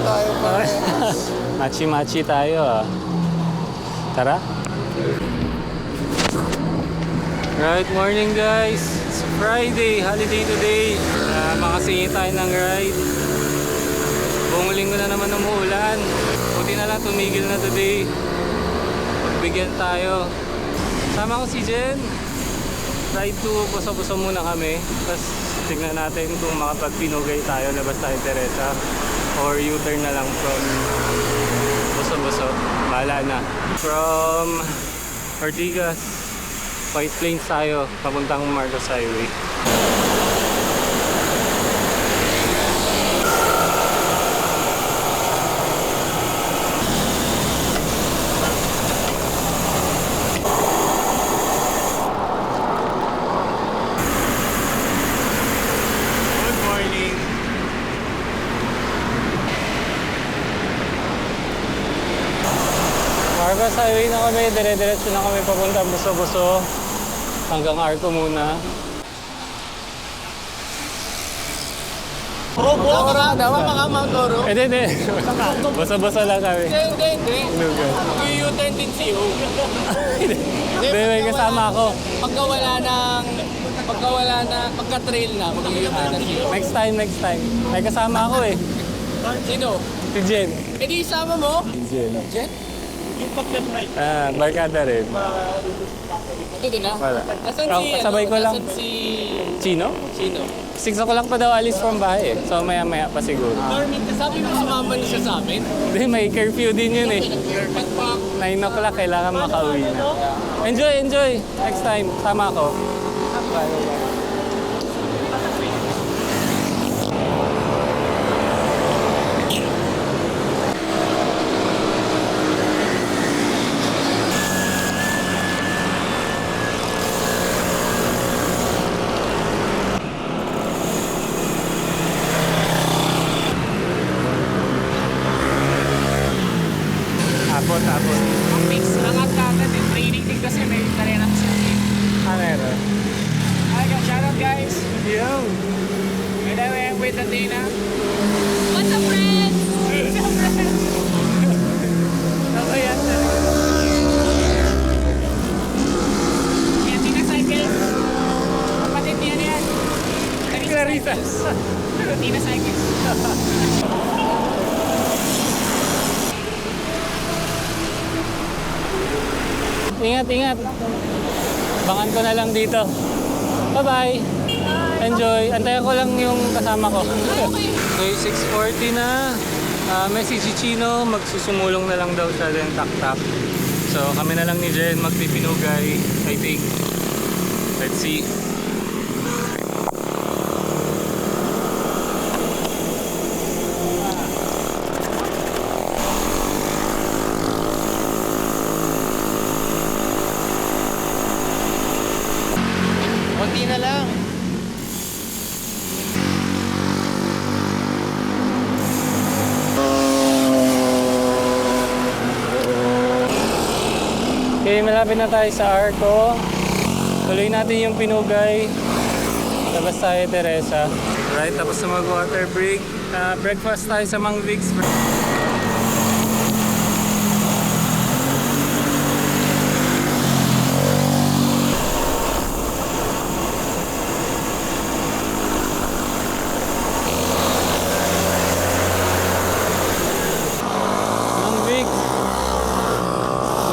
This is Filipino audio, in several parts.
tayo pa. Machi-machi tayo ah. Tara. Right, morning guys. It's Friday, holiday today. Makasingit tayo ng ride. Buong linggo na naman umuulan. Buti na lang tumigil na today. Pagbigyan tayo. Sama ko si Jen. Ride to Buso-Buso muna kami. Tapos tignan natin kung makapagpinugay tayo. Labas tayo Teresa. Or U-turn na lang from Buso-Buso. Bahala na. From Ortigas, White Plains tayo. Papuntang Marcos Highway. Marcos Highway na kami, dire-diretso na kami papunta Buso-Buso hanggang Arco muna. Tama na, tama mga Mount Oro. Hindi. Buso-Buso lang kami. Hindi. U-turn din si U. Hindi, may kasama ako. Pagka-trail na, mag-u-turn na si U. Next time. May kasama ako eh. Sino? Si Jen. Eh di isama mo? Si Jen. Jen? Barkada rin. Ito din na? Wala. Asan si, Kasabay ko lang. Asan si... Sino? 6 o'clock pa daw alis from bahay eh. So maya-maya pa siguro. Sabi mo sumama niya siya sa amin? Hindi, may curfew din yun eh. 9 o'clock kailangan makauwi na. Enjoy! Next time, sama ako. Bye. Tapos. Ang mix, angat natin yung training din kasi may karera ko siya. Meron. Hi guys, shout out guys. Yo! By the way, I'm with Athena. What's up, friends? Ako yan. May Athena Cycle. Kapatid niya yan. Clarissa. Athena Cycle. Ingat. Bangan ko na lang dito. Bye-bye. Enjoy. Antayan ko lang yung kasama ko. So, 6:40 na. May si Chino. Magsusumulong na lang daw siya din tak-tak. So, kami na lang ni Jen magpipinugay, I think. Let's see. Konti na lang. Okay, malapit na tayo sa Arco. Tuloy natin yung pinugay. Labas tayo Teresa. Right, tapos na mag-water break. Breakfast tayo sa Mang Vic's.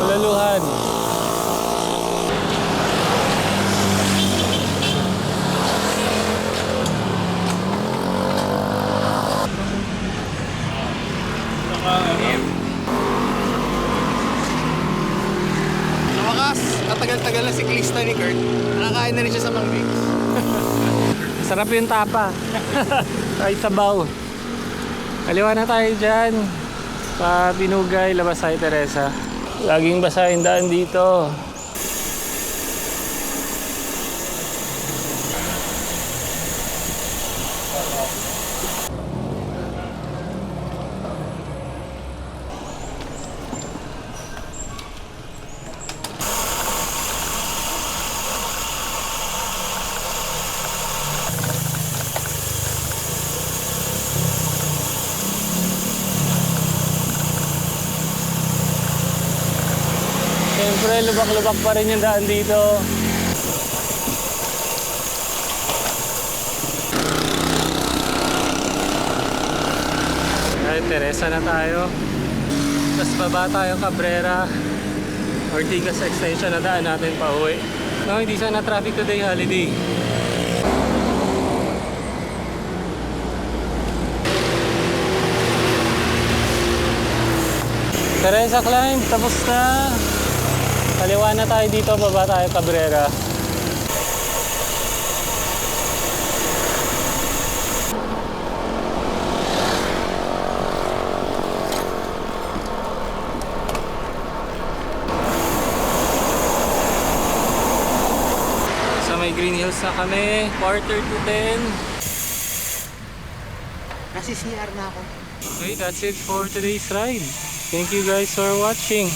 Bulaluhan. Sa wakas, natagal-tagal na siklista ni Kurt. Nakakain na rin siya sa Mang Vic's. Sarap yung tapa. Kahit sabaw. Kaliwa na tayo dyan. Pa Binugay, labas tayo Teresa. Laging basa yung daan dito. Siyempre, lubak-lubak pa rin yung daan dito. Ay, Teresa na tayo. Tapos baba tayo Cabrera. Ortigas Extension na daan natin pa uwi. No, hindi sana traffic today, holiday. Teresa climb, tapos na. Kaliwa na tayo dito, baba tayo Cabrera. Sa may Green Hills na kami, quarter to 10. Kasi CR na ako. Okay, that's it for today's ride. Thank you guys for watching.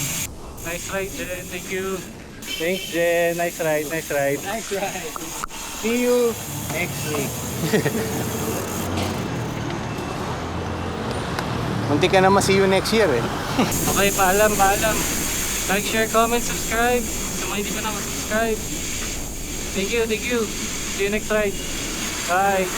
Nice ride, Jen. Thank you. Thanks, Jen. Nice ride, nice ride. Nice ride. See you next week. Munti ka na ma-see you next year eh. Okay, paalam. Like, share, comment, subscribe. Sa mga hindi pa na subscribe. Thank you. See you next ride. Bye.